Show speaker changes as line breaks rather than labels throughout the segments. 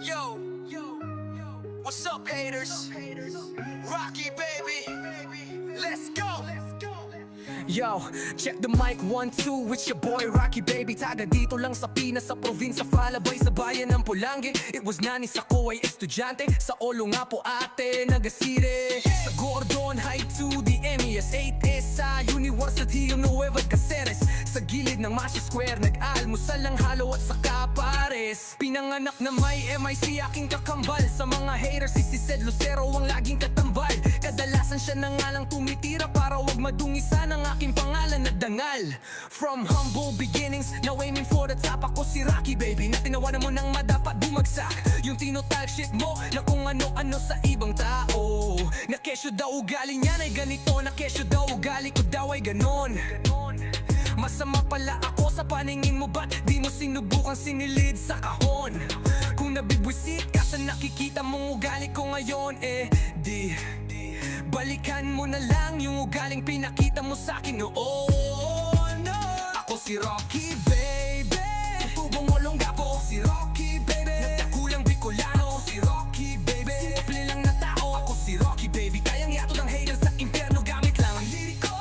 Yo, what's up, haters? Rocky, baby, let's go.
Yo, check the mic 1-2 with your boy Rocky baby. Taga dito lang sa Pinas, sa probinsya Falabay, sa bayan ng Pulangi. It was nanis ako ay estudyante, sa Olo nga po ate nagasire. Sa Gordon High to the MES 8S, sa University of Nueva Caceres. Sa gilid ng Masya Square, nag-almusal lang halo at saka pares. Pinanganak na may MIC aking kakambal. Sa mga haters, si Sed Lucero ang laging katambal. Kadalasan siya na nga lang tumitira para wag madungisan ang aking pangalan at dangal. From humble beginnings, now aiming for the top. Ako si Rocky baby, na tinawanan mo nang madapat bumagsak. Yung tinotal shit mo, na kung ano-ano sa ibang tao. Na kesyo daw ugali niyan ay ganito, na kesyo daw ugali ko daw ay ganon. Masama pala ako sa paningin mo, ba't di mo sinubukan sinilid sa kahon? Kung nabibwisit ka sa nakikita mong ugali ko ngayon, di balikan mo na lang yung ugaling pinakita mo sa'kin noon. Ako si Rocky baby, tubong molong gapo. Si Rocky baby, nagtakulang Bicolano. Si Rocky baby, simple lang na tao. Ako si Rocky baby, kayang yato ng haters sa impyerno gamit lang ang liriko.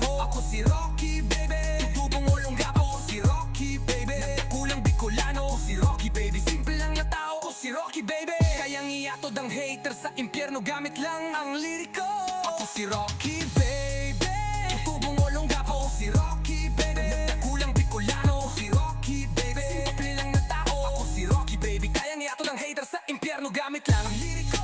Ako si Rocky baby, tubong molong gapo. Si Rocky baby, nagtakulang Bicolano. Si Rocky baby, simple lang na tao. Ako si Rocky baby, kayang iatod ang haters sa impyerno gamit lang ang liriko. Ako si Rocky baby, tubong molong gapo. Si Rocky baby, nagtakulang Bicolano. Si Rocky baby, simple lang na tao. Ako si Rocky baby, kayang iatod ang haters sa impyerno gamit lang ang liriko.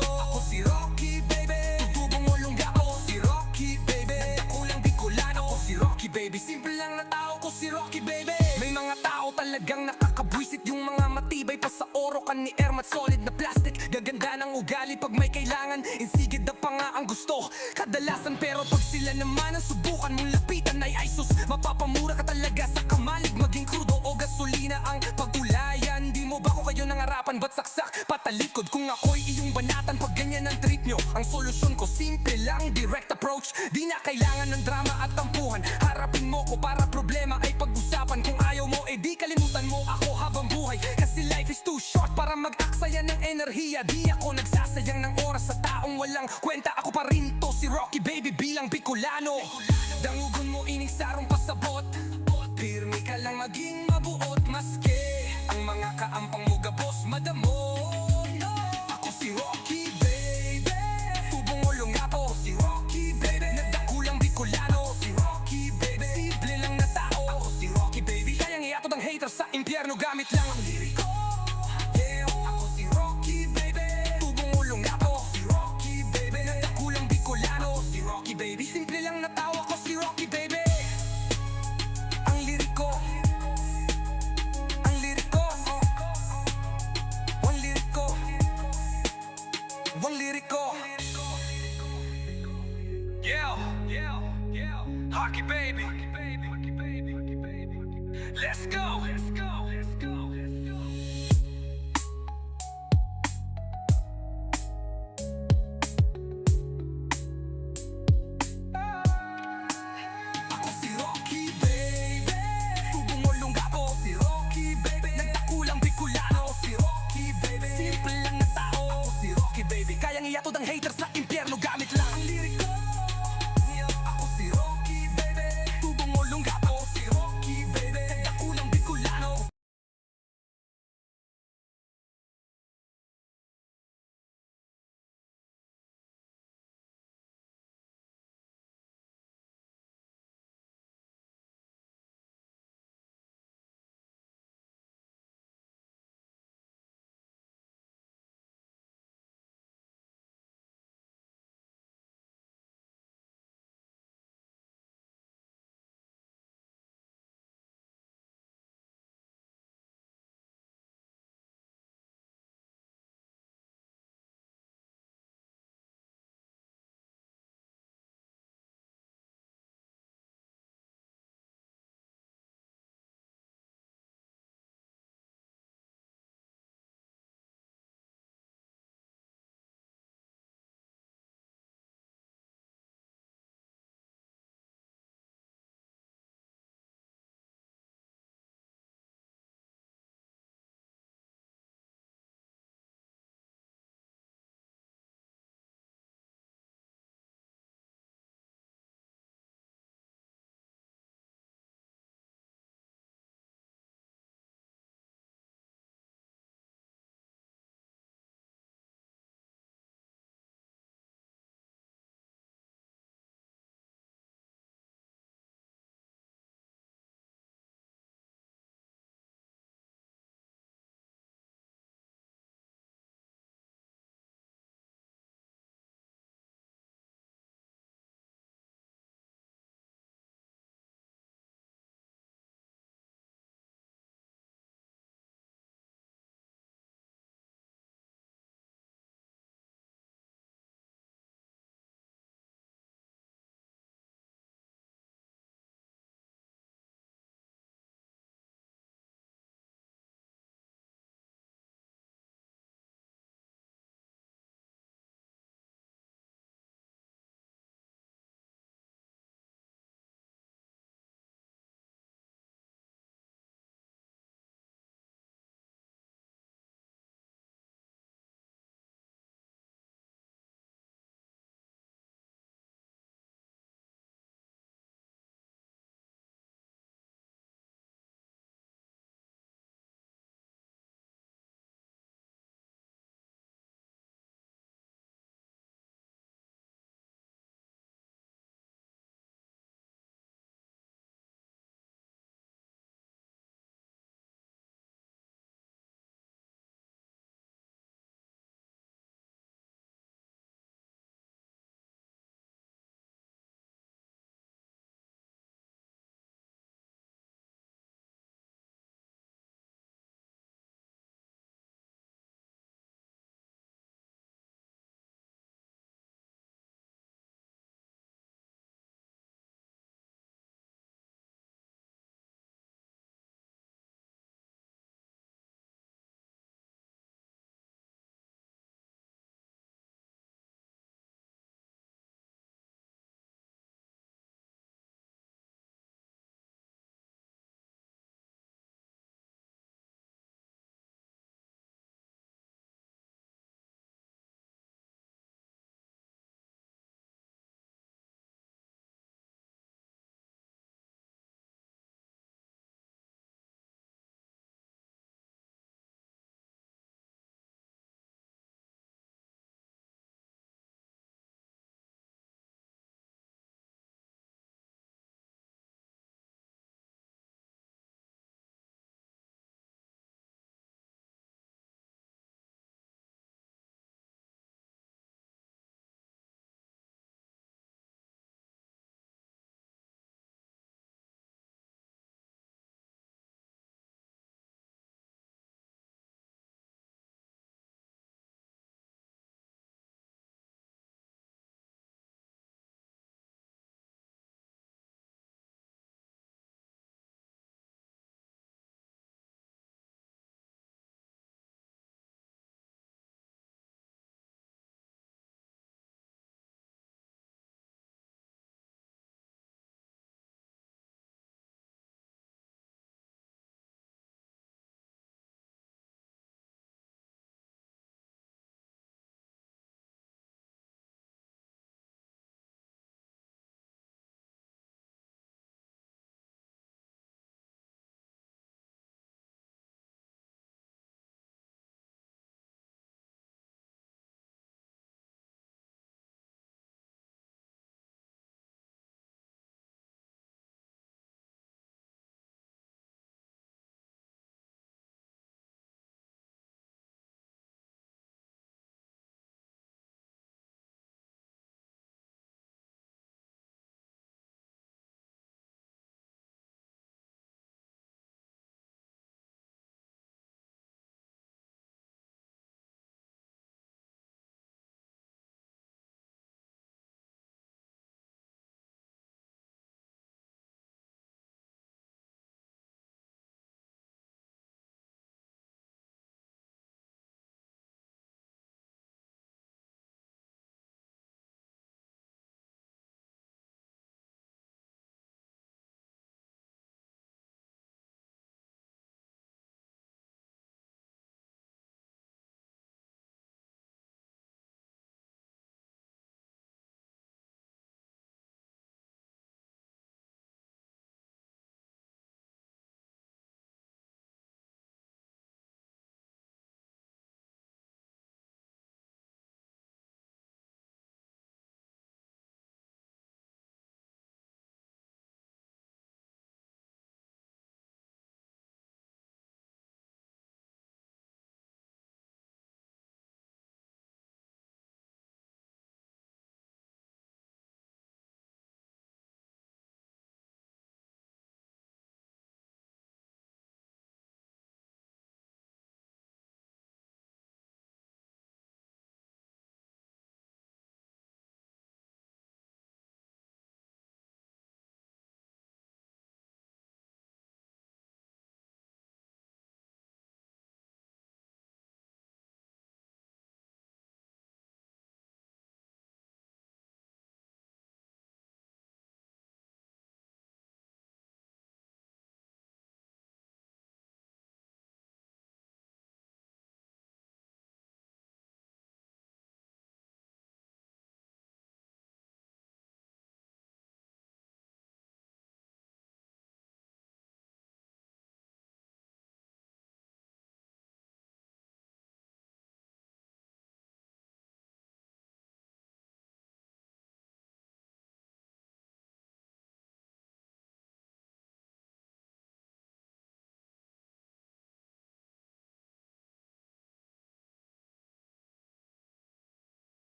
Ako si Rocky baby, tubong molong gapo. Si Rocky baby, nagtakulang Bicolano. Ako si Rocky baby, simple lang na tao. Ako si Rocky baby. May mga tao talagang nakakabwisit, yung mga matibay pa sa oro kan ni Ermat, solid na plastic. Gaganda ng ugali pag may kailangan, insigid na pa nga ang gusto kadalasan. Pero pag sila naman ang subukan mong lapitan ay sus, mapapamura ka talaga sa kamalig. Maging krudo o gasolina ang pagulayan. Di mo ba ko kayo nangarapan, ba't saksak patalikod? Kung ako'y iyong banatan, pag ganyan ang trip nyo, ang solusyon ko simple lang, direct approach. Di na kailangan ng drama at tampuhan. Harapin mo ko para problema ay pag-usapan. Kung ayaw mo, di kalimutan mo ako habang buhay. Kasi life is too short para mag-aksaya ng enerhiya. Di ako nagsasayang ng oras sa taong walang kwenta. Ako pa rin to, si Rocky baby bilang Bicolano. Dangugon mo ining sarong pasabot, pirmi ka lang maging mabuot. Maske ang mga kaampang mo gabos madamo. Ako si Rocky baby, tubong molong gapo. Si Rocky baby, nagdakulang Bicolano. Si Rocky baby, simple lang na tao. Ako si Rocky baby, kayang iatod ang haters sa impyerno gamit lang ang liriko. Ako si Rocky baby, tubong molong gapo. Si Rocky baby, nagdakulang Bicolano. Si Rocky baby, simple lang na tao. Ako si Rocky baby. Ang liriko, ang liriko, one liriko, one liriko.
Hockey baby, let's go.
Ako si Rocky baby, tubong molong gapo. Si Rocky baby, nagtakulang Bicolano. Si Rocky baby, simple lang na tao. Ako si Rocky baby, kayang iatod ang haters sa impyerno gamit lang ang liriko. Ako si Rocky baby, tubong molong gapo. Si Rocky baby, nagtakulang Bicolano.